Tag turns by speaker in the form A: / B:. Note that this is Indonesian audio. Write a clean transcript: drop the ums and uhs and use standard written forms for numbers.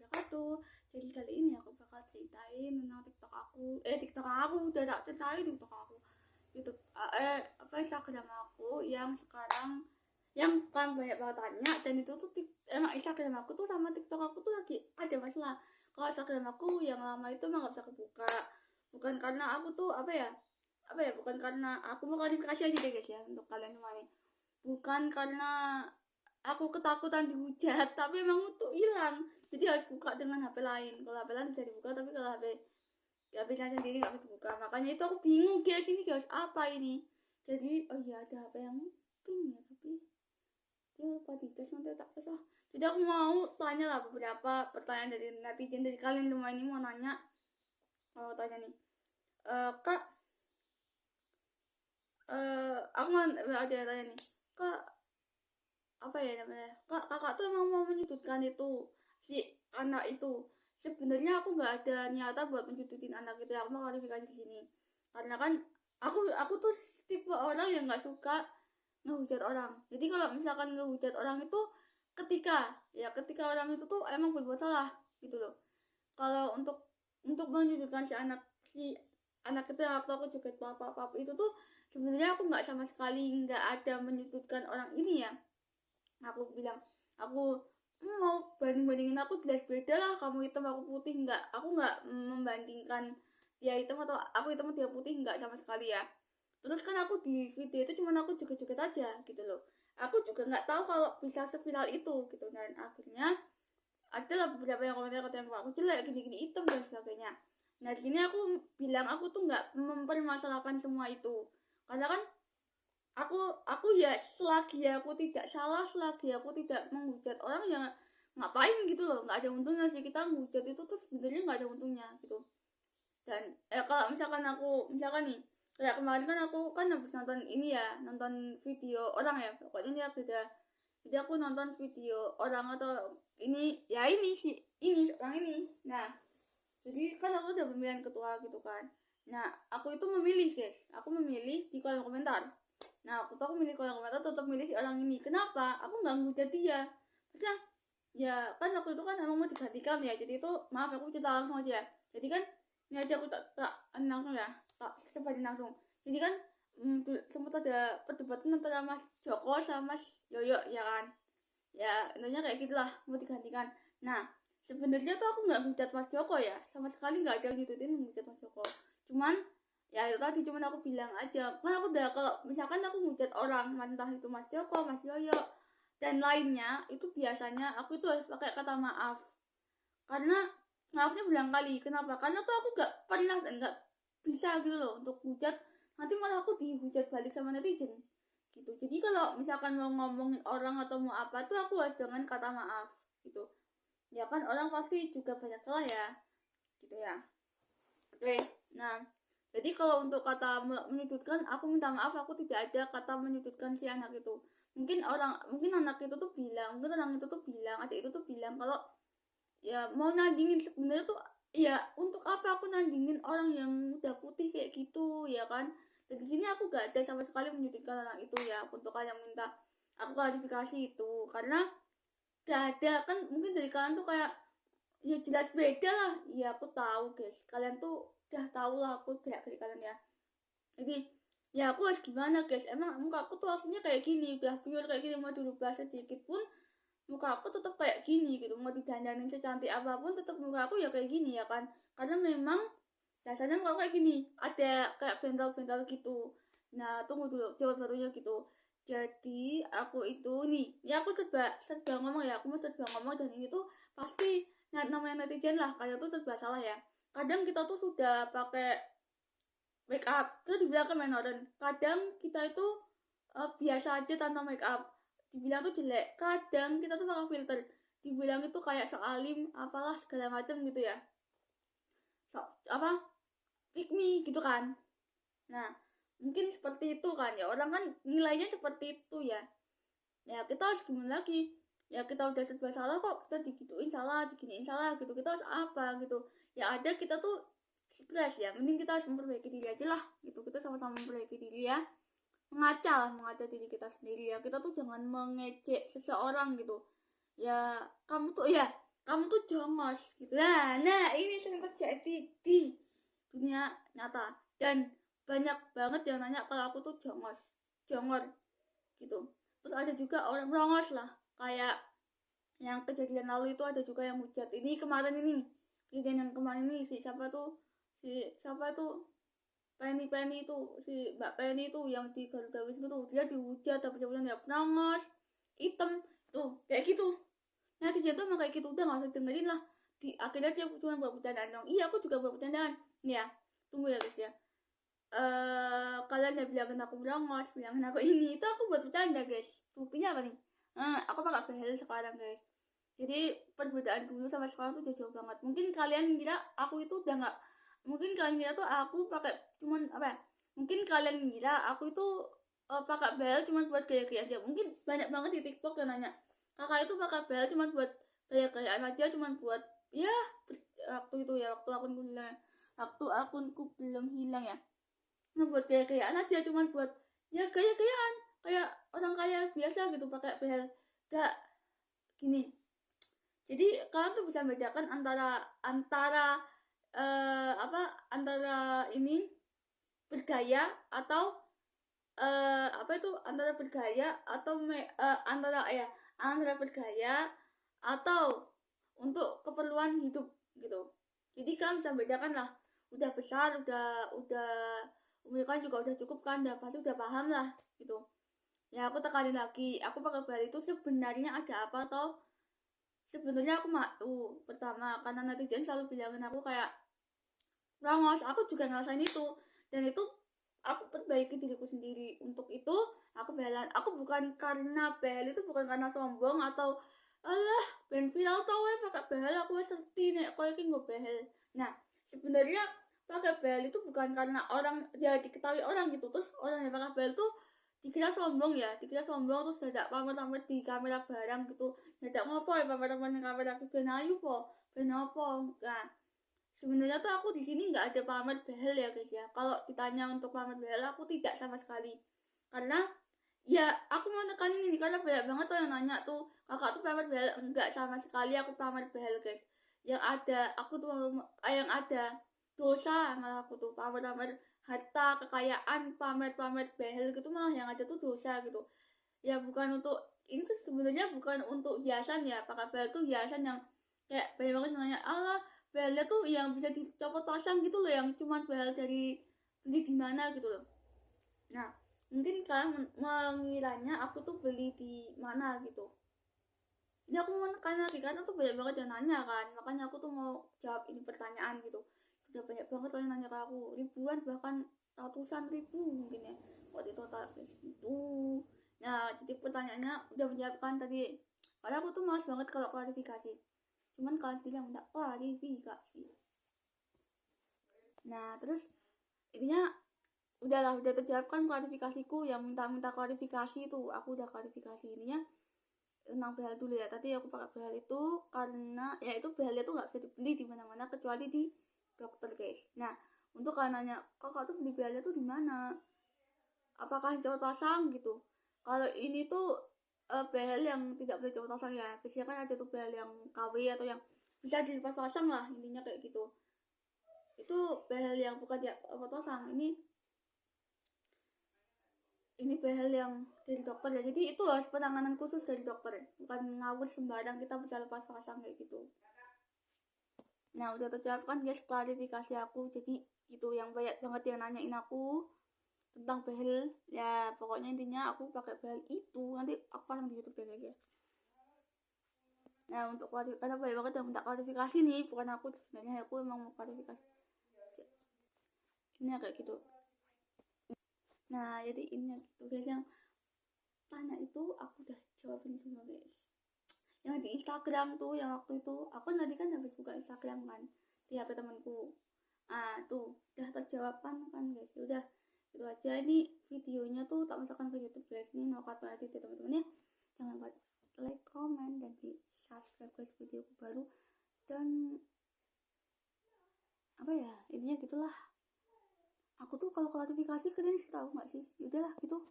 A: wabarakatuh. Jadi kali ini aku bakal ceritain tentang TikTok aku udah tak ceritain TikTok aku. YouTube Instagram aku yang sekarang yang kan banyak banget tanya, dan itu tuh emang Instagram aku tuh sama TikTok aku tuh lagi ada masalah. Kalau Instagram aku yang lama itu emang gak bisa kebuka, bukan karena aku tuh bukan karena aku mau klarifikasi aja deh guys ya untuk kalian semua nih, bukan karena aku ketakutan dihujat, tapi emang tuh hilang, jadi harus buka dengan HP lain. Kalau HP lain bisa dibuka, tapi kalau HP saya sendiri nggak bisa dibuka. Makanya itu aku bingung guys, ini guys apa ini. Jadi oh iya, ada HP yang pink ya, tapi dia lupa di tes, nanti tak tes lah. Jadi aku mau tanya lah beberapa pertanyaan dari netizen, dari kalian semua ini mau nanya. Mau tanya nih, kak, aku mau ada yang tanya nih, kak, apa ya namanya, kak, kakak tuh emang mau menyudutkan itu si anak itu. Sebenarnya aku nggak ada niatan buat menjudutin anak itu ya, aku mau klarifikasi di sini. Karena kan aku tuh tipe orang yang nggak suka ngehujat orang. Jadi kalau misalkan ngehujat orang itu ketika orang itu tuh emang berbuat salah gitu loh. Kalau untuk menyudutkan si anak itu yang waktu aku joget papa papa itu tuh, sebenarnya aku nggak sama sekali nggak ada menyudutkan orang ini ya. Aku bilang, aku mau bandingin, aku jelas beda lah, kamu hitam aku putih. Aku nggak membandingkan dia hitam atau aku hitam dia putih, nggak sama sekali ya. Terus kan aku di video itu cuman aku joget-joget aja gitu loh, aku juga nggak tahu kalau bisa seviral itu gitu. Dan akhirnya adalah beberapa yang komentar katanya aku jelek gini-gini, hitam dan sebagainya. Nah di sini aku bilang aku tuh nggak mempermasalahkan semua itu, karena kan aku ya selagi aku tidak salah, selagi aku tidak menghujat orang yang ngapain gitu loh, nggak ada untungnya sih kita menghujat itu tuh, sebenarnya nggak ada untungnya gitu. Dan kalau misalkan nih, kayak kemarin kan aku kan habis nonton ini ya, nonton video orang ya, pokoknya ini beda. Jadi aku nonton video orang atau ini sih, ini orang ini. Nah jadi kan aku udah pemilihan ketua gitu kan. Nah aku itu memilih guys, aku memilih di kolom komentar. Nah aku tuh aku milih kolom komentar, tetap milih si orang ini. Kenapa aku nggak ngehujat dia? Karena ya kan waktu itu kan emang mau digantikan ya, jadi itu maaf aku cerita langsung aja ya. Jadi kan ini aja aku tak langsung ya, tak sebarin langsung. Jadi kan sempat ada perdebatan antara Mas Joko sama Mas Yoyo ya kan, ya intinya kayak gitulah mau digantikan. Nah sebenarnya tuh aku nggak hujat Mas Joko ya, sama sekali nggak ada yang ngikutin hujat Mas Joko. Cuman ya itu tadi, cuman aku bilang aja kan aku udah, kalau misalkan aku hujat orang, entah itu Mas Joko, Mas Yoyo dan lainnya, itu biasanya aku itu harus pakai kata maaf. Karena maafnya berulang kali. Kenapa? Karena tuh aku gak pernah dan gak bisa gitu loh untuk hujat, nanti malah aku dihujat balik sama netizen gitu. Jadi kalau misalkan mau ngomongin orang atau mau apa tuh, aku harus dengan kata maaf gitu. Ya kan orang pasti juga banyak salah ya gitu ya. Oke, nah jadi kalau untuk kata menyudutkan, aku minta maaf, aku tidak ada kata menyudutkan si anak itu. Mungkin anak itu tuh bilang, mungkin orang itu tuh bilang, adik itu tuh bilang kalau ya mau nandingin, sebenarnya tuh ya untuk apa aku nandingin orang yang udah putih kayak gitu ya kan. Dan di sini aku gak ada sama sekali menyudutkan orang itu ya, untuk kalian minta aku klarifikasi itu, karena gak ada kan. Mungkin dari kalian tuh kayak ya jelas beda lah, ya aku tahu guys, kalian tuh udah tahu lah aku kayak kalian ya. Jadi ya aku harus gimana guys, emang muka aku tuh aslinya kayak gini, udah pure kayak gini, mau dirubah sedikit pun muka aku tetap kayak gini gitu. Mau didandanin secantik apapun tetap muka aku ya kayak gini ya kan, karena memang dasarnya muka aku kayak gini, ada kayak bental-bental gitu. Nah tunggu dulu jawab satunya gitu. Jadi aku itu nih ya, aku serba serba ngomong ya, aku mau serba ngomong, dan ini tuh pasti namanya netizen lah, kadang tuh serba salah ya. Kadang kita tuh sudah pakai make up terus dibilang ke menoren, kadang kita itu biasa aja tanpa make up dibilang tuh jelek, kadang kita tuh pakai filter dibilang itu kayak soalim apalah segala macam gitu ya, so, apa pick me gitu kan. Nah mungkin seperti itu kan ya, orang kan nilainya seperti itu ya. Ya kita harus gimana lagi, ya kita udah serba salah kok, kita digituin salah, diginiin salah gitu, kita harus apa gitu. Ya ada kita tuh stres ya, mending kita harus memperbaiki diri aja lah gitu. Kita sama-sama memperbaiki diri ya, mengaca diri kita sendiri ya. Kita tuh jangan mengejek seseorang gitu ya. Kamu tuh ya, kamu tuh jongos gitu. Nah ini sering terjadi di dunia nyata, dan banyak banget yang nanya kalau aku tuh jongor gitu. Terus ada juga orang merongos lah, kayak yang kejadian lalu itu ada juga yang hujat. Ini kemarin ini kejadian yang kemarin ini si siapa tuh Penny itu, si Mbak Penny itu yang di Garuda Wisnu tuh, dia dihujat tapi dia merongos hitam tuh kayak gitu. Nah dia tuh emang kayak gitu, udah gak usah dengerin lah. Akhirnya dia cuma buat bercandaan dong. Iya aku juga buat bercandaan ya. Tunggu ya guys ya. Kalian udah bilangin aku melongos, bilangin aku ini itu, aku buat bercanda guys. Buktinya apa nih? Aku pakai behel sekarang guys. Jadi perbedaan dulu sama sekarang tuh udah jauh banget. Mungkin kalian kira aku itu udah nggak, mungkin kalian kira tuh aku pakai cuman apa ya, mungkin kalian kira aku itu pakai behel cuman buat gaya-gaya aja. Mungkin banyak banget di TikTok yang nanya, kakak itu pakai behel cuman buat gaya-gayaan aja, cuman buat ya waktu itu ya, waktu akunku belum hilang ya, buat gaya-gayaan aja, cuman buat ya gaya-gayaan kayak orang kaya biasa gitu pakai behel. Gak gini, jadi kalian tuh bisa bedakan antara antara antara ini bergaya atau apa itu, antara bergaya atau antara bergaya atau untuk keperluan hidup gitu. Jadi kalian bisa bedakan lah, udah besar, udah umur kan juga udah cukup kan, udah pasti udah paham lah gitu. Ya aku tekanin lagi, aku pakai bal itu sebenarnya ada apa toh. Sebenarnya aku malu pertama karena netizen selalu bilangin aku kayak rongos. Aku juga ngerasain itu, dan itu aku perbaiki diriku sendiri. Untuk itu aku belan, aku bukan karena bel itu bukan karena sombong atau alah ben viral tau pakai behel aku serti nek koyo iki nggo behel. Nah sebenarnya pakai behel itu bukan karena orang ya diketahui orang gitu, terus orang yang pakai behel tuh dikira sombong ya, dikira sombong terus dadak pamer-pamer di kamera barang gitu, dadak ngopo ya pamer-pamer di kamera ben ayu po ben apa. Nah sebenarnya tuh aku di sini nggak ada pamer behel ya guys ya. Kalau ditanya untuk pamer behel aku tidak sama sekali, karena ya aku mau nekanin ini karena banyak banget tuh yang nanya tuh kakak tuh pamer behel. Enggak sama sekali aku pamer behel guys. Yang ada aku tuh yang ada dosa, malah aku tuh pamer-pamer harta kekayaan, pamer-pamer behel gitu, malah yang ada tuh dosa gitu. Ya bukan untuk ini tuh, sebenarnya bukan untuk hiasan ya. Pakai behel tuh hiasan yang kayak banyak banget yang nanya, Allah behelnya tuh yang bisa dicopot pasang gitu loh, yang cuma behel dari beli di mana gitu loh. Nah mungkin kalian mengiranya aku tuh beli di mana gitu. Ini aku mau nekan lagi karena tuh banyak banget yang nanya kan, makanya aku tuh mau jawab ini pertanyaan gitu. Sudah banyak banget yang nanya ke aku, ribuan bahkan ratusan ribu mungkin ya waktu itu itu. Nah jadi pertanyaannya udah menjawabkan tadi, karena aku tuh malas banget kalau klarifikasi, cuman kalian bilang minta klarifikasi. Nah terus intinya udah terjawab kan klarifikasiku. Yang minta klarifikasi itu aku udah klarifikasi. Ininya tentang behel dulu ya. Tadi aku pakai behel itu karena ya itu behelnya tuh nggak bisa dibeli di mana-mana kecuali di dokter guys. Nah untuk kalian nanya kakak tuh beli behelnya tuh di mana, apakah di copot pasang gitu. Kalau ini tuh behel yang tidak boleh copot pasang ya. Biasanya kan ada tuh behel yang KW atau yang bisa dilepas pasang lah, intinya kayak gitu. Itu behel yang bukan ya copot pasang. Ini behel yang dari dokter ya, jadi itu harus penanganan khusus dari dokter ya, bukan ngawur sembarang kita bisa lepas pasang kayak gitu. Nah udah terjawab kan guys klarifikasi aku. Jadi gitu, yang banyak banget yang nanyain aku tentang behel ya, pokoknya intinya aku pakai behel itu, nanti aku pasang di YouTube deh guys. Nah untuk klarifikasi, karena banyak banget yang minta klarifikasi nih, bukan aku sebenarnya, aku emang mau klarifikasi ini kayak gitu. Nah jadi ini gitu guys, yang tanya itu aku udah jawabin semua guys. Yang di Instagram tuh yang waktu itu aku tadi kan habis buka Instagram kan di HP temanku, tuh udah terjawab kan guys. Udah itu aja, ini videonya tuh tak masukkan ke YouTube guys. Ini no cut berarti teman-teman ya, jangan lupa like, comment, dan di subscribe guys videoku baru. Dan apa ya, intinya gitulah. Aku tuh kalau klarifikasi kalian tahu nggak sih, udahlah gitu.